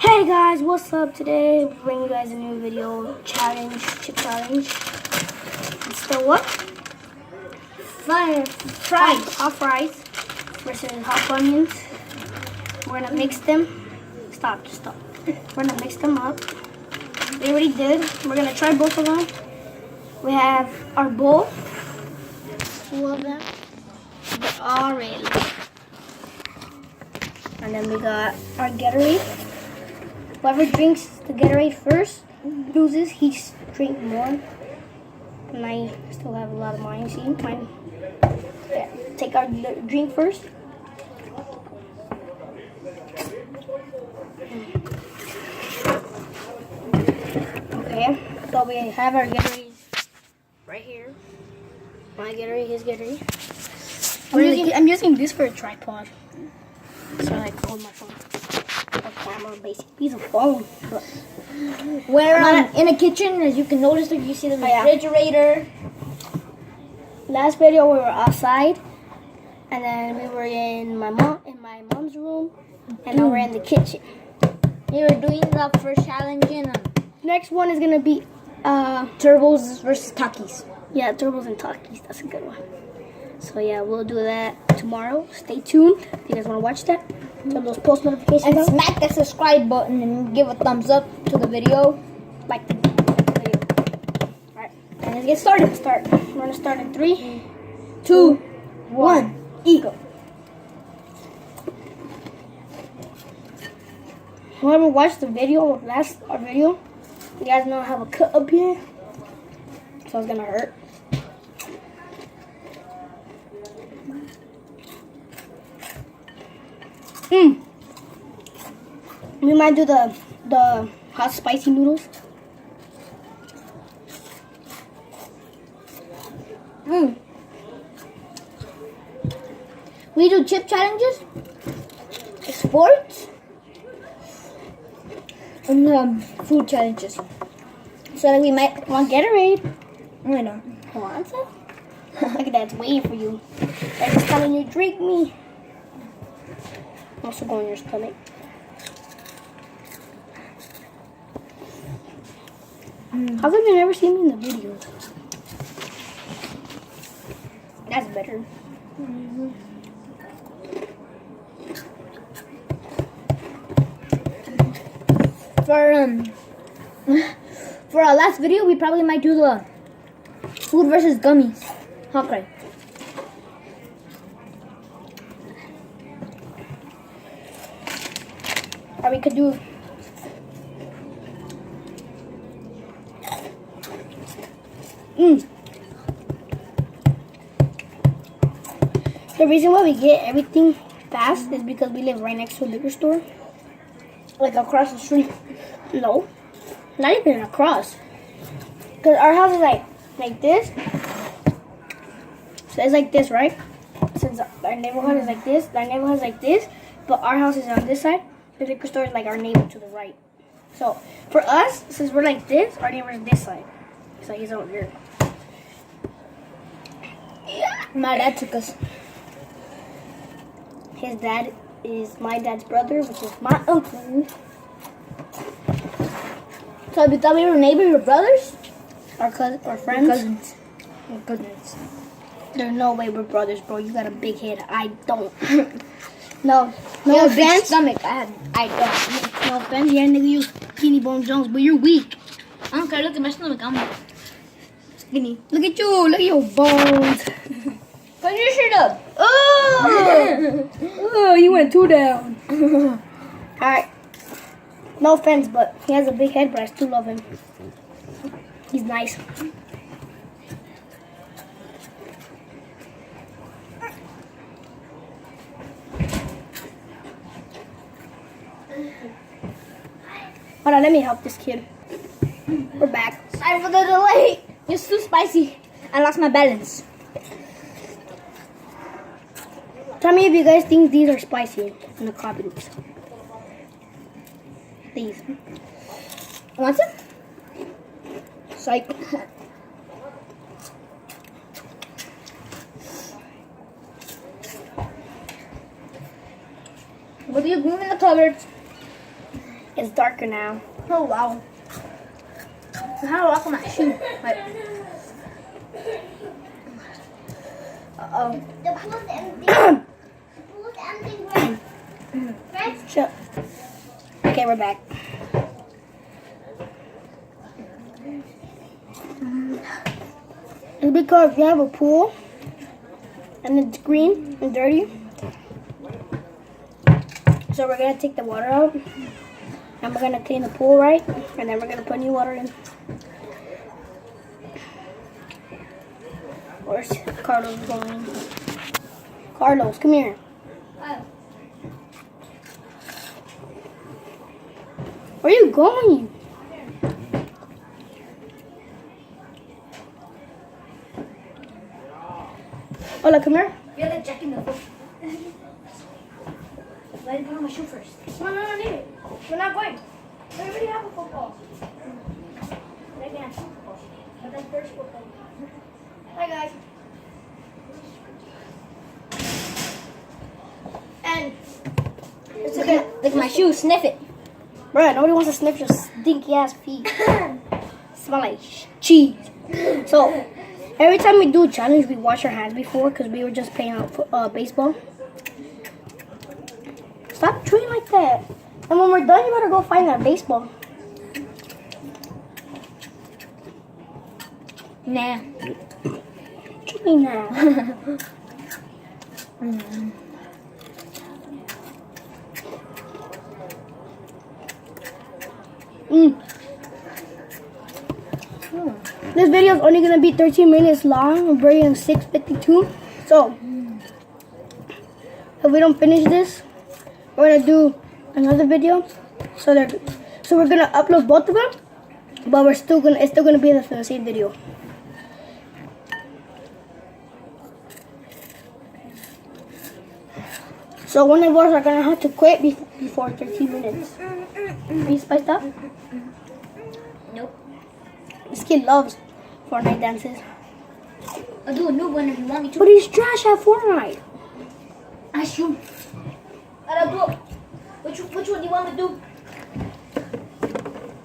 Hey guys, what's up? Today we're bringing you guys a new video challenge, chip challenge. It's the what? Fries. Hot fries versus hot onions. We're gonna mix them. Stop. We're gonna mix them up. We already did. We're gonna try both of them. We have our bowl. Two of them. They're all ready. And then we got our Gatorade. Whoever drinks the Gatorade first loses. He drink more. And I still have a lot of mine. See, mine. Yeah. Take our drink first. Okay. So we have our Gatorade right here. My Gatorade, his Gatorade. I'm using this for a tripod. So I hold my phone. A camera, basic piece of phone. But we're in a kitchen, as you can notice. If you see the refrigerator. Last video we were outside, and then we were in my mom's room, and now we're in the kitchen. We were doing the first challenge. Next one is gonna be turbos versus Takis. Yeah, turbos and Takis. That's a good one. So yeah, we'll do that tomorrow. Stay tuned if you guys want to watch that. Turn those post notifications and smack that subscribe button and give a thumbs up to the video. Like the video. Alright, and let's get started. We're gonna start in 3, 2, 1, go. Whoever watched the video, our video, you guys know I have a cut up here, so it's gonna hurt. We might do the hot spicy noodles. We do chip challenges, sports, and food challenges. So that we might want Gatorade. I know. Want some? Look at that, it's waiting for you. Every time you drink me. Also go in your stomach. How come you never see me in the videos? That's better. For our last video, we probably might do the food versus gummies. Okay. Or we could do The reason why we get everything fast is because we live right next to a liquor store. Like across the street. No. Not even across. Because our house is like this. So it's like this, right? Since our neighborhood is like this, but our house is on this side. The liquor store is like our neighbor to the right. So for us, since we're like this, our neighbor is this side. So he's over here. Yeah. My dad took us. His dad is my dad's brother, which is my uncle. So we thought we were neighbors or brothers? Our friends? We're cousins. There's no way we're brothers, bro. You got a big head. I don't. No offense. Stomach. I don't. No offense. Yeah, nigga, you skinny bone Jones, but you're weak. I don't care. Look at my stomach. I'm skinny. Look at you. Look at your bones. Put your shirt up. Oh, you went 2 down. Alright. No offense, but he has a big head, but I still love him. He's nice. Hold on, let me help this kid. We're back. Sorry for the delay. It's too spicy. I lost my balance. Tell me if you guys think these are spicy in the comments. These. Want some? Psych. What do you move in the cupboard? It's darker now. Oh wow. How do I lock on my shoe? Wait. Uh-oh. The pool's empty. The pool's empty, right? Right? Shut. Okay, we're back. It's because we have a pool and it's green and dirty. So we're gonna take the water out and we're gonna clean the pool right, and then we're gonna put new water in. Where's Carlos going? Carlos, come here. Where are you going? Hola, come here. You're like checking the book. Let me put on my shoe first. No, leave it. We're not going. We already have a football. Let me have football. But that's first football. Hi, guys. And it's okay. Look at my shoe. Sniff it. Bruh, nobody wants to sniff your stinky ass feet. Smell like cheese. So, every time we do a challenge, we wash our hands before because we were just playing baseball. Stop chewing like that. And when we're done, you better go find that baseball. Nah. Chew now. This video is only going to be 13 minutes long. We're in 6:52. So, if we don't finish this, we're going to do another video. So we're going to upload both of them, but it's still going to be the same video. So one of us are going to have to quit before 13 minutes. Are you spiced up? Nope. This kid loves Fortnite dances. I'll do a new one if you want me to. But he's trash at Fortnite. I shoot. I'll do it. Which one do you want me to do?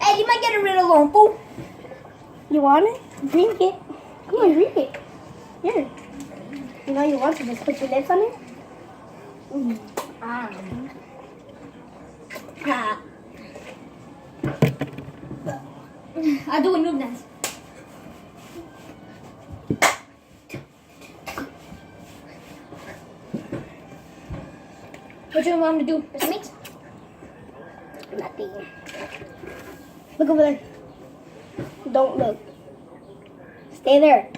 Hey, you might get it rid of long, fool. You want it? Drink it. Come on, drink it. Here. You know you want to just put your lips on it? Ah. I'll do a new dance. What do you want me to do? Press mix? Nothing. Look over there. Don't look. Stay there.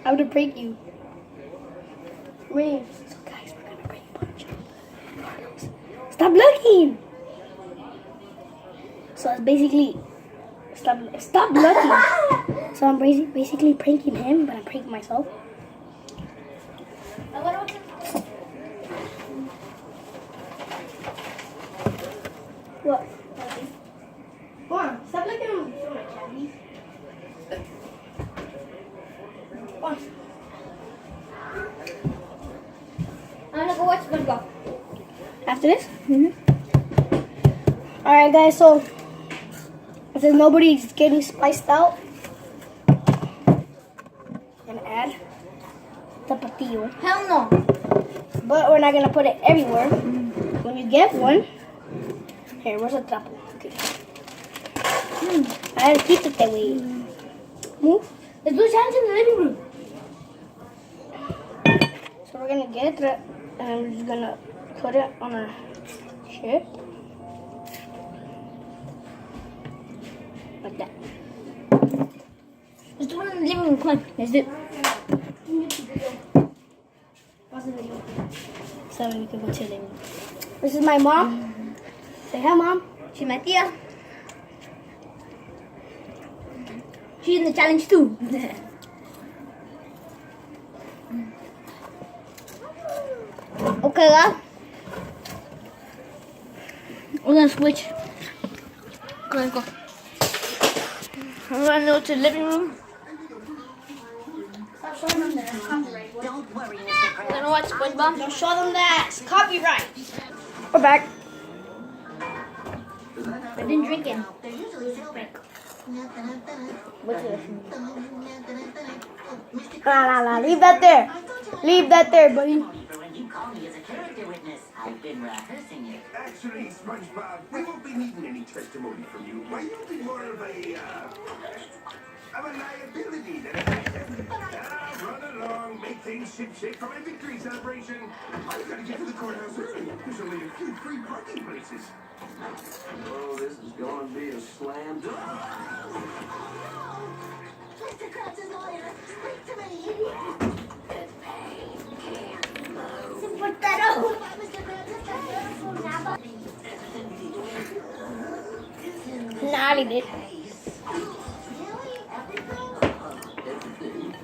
I would prank you. Wait. So guys, we're gonna prank punch Carlos. Stop looking. So it's basically stop looking. So I'm basically pranking him, but I'm pranking myself. What? Come on, stop looking at me. Feel my candy. Come on. I'm gonna go watch SpongeBob. After this? Alright guys, so since nobody's getting spiced out, I'm gonna add tapatio. Hell no. But we're not gonna put it everywhere. When you get one, here, where's the trapo? Okay. I had to keep it that way. Move. Let's do a challenge in the living room. So we're gonna get it and we're just gonna put it on our shit. Like that. Let's do it in the living room. Come on. Let's do it. Pause the video. So we can go to the living room. This is my mom. Say hi, Mom. She's my tia. She's in the challenge too. Okay, guys. We're gonna switch. Go ahead, go. I'm gonna go to the living room. Stop showing them that. Copyright. Don't worry, Mr. We're gonna watch SpongeBob. Don't show them that. It's copyright. We're back. I didn't drink it. They're usually silver. What's it? Leave that there. Leave that there, buddy. For when you call me as a character witness, I've been rehearsing it. Actually, SpongeBob, we won't be needing any testimony from you. Why, you'll be more of a liability than an asset. Now, run along, make things ship-shape for my victory celebration. I've got to get to the courthouse early. There's only a few free parking places. Oh, this is going to be a slam dunk. Mr. Krabs' lawyer, speak to me. Put that out. Mr. Krabs, Nah, leave it.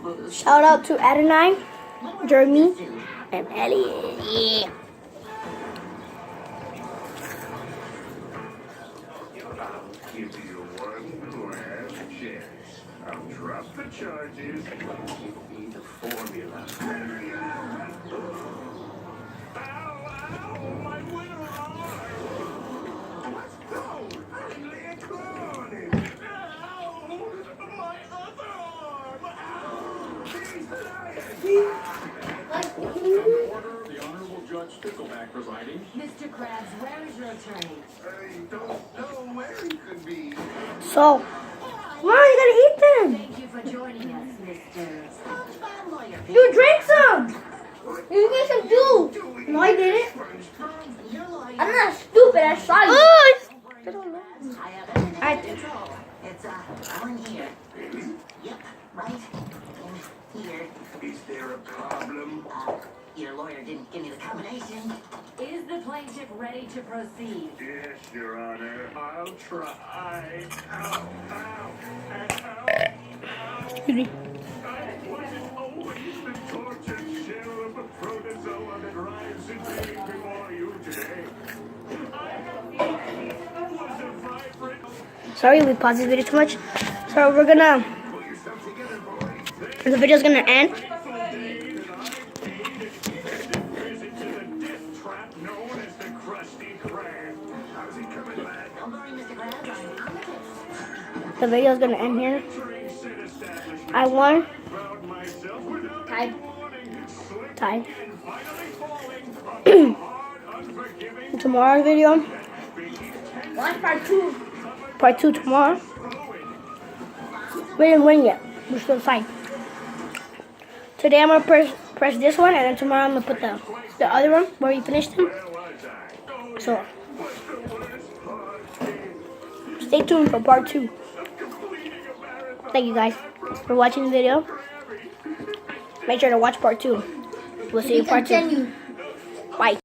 Really? Shout out to Adonai, Jeremy, and Elliot. Yeah. I'll give you one last chance. I'll drop the charges. Give me the formula. Ow, my winter arm! Let's go! I lay a claw on it. Ow, my other arm! Ow, he's lying! Order, the Honorable Judge Stickleback presiding. Mr. Krabs, where is your attorney? I don't know where he could be. So, Mom, you gotta eat them. Thank you for joining us, Mr. SpongeBob lawyer. You drank some. You get some too. No, I didn't. Your lawyer. I'm not stupid. I saw you. Oh, I have everything I under control. It's all in here. Yep, right in here. Is there a problem? Your lawyer didn't give me the combination. Is the plaintiff ready to proceed? Yes, Your Honor. I'll try. Ow, ow, and ow, excuse me. I wasn't always the tortured shell of a protozoa that rises in being before you today. I was a vibrant... Sorry, we paused this video too much. So we're gonna. Pull yourself together, boys. The video's gonna end. Fateful day that I paid an extended visit to the death trap known as the Krusty Krab. How's he coming, lad? Don't worry, Mr. Krabs, I'm on the case. The video's gonna end here. Train set establishment. I won. Found myself without Tied. any warning, slipping Tied. and finally falling on the hard, unforgiving Tomorrow's video, Watch part 2. part 2 tomorrow. We didn't win yet. We're still tied. Today I'm gonna press this one, and then tomorrow I'm gonna put the other one where we finished him. So stay tuned for part 2. Thank you guys for watching the video. Make sure to watch part 2. We'll see you in part 2. Bye.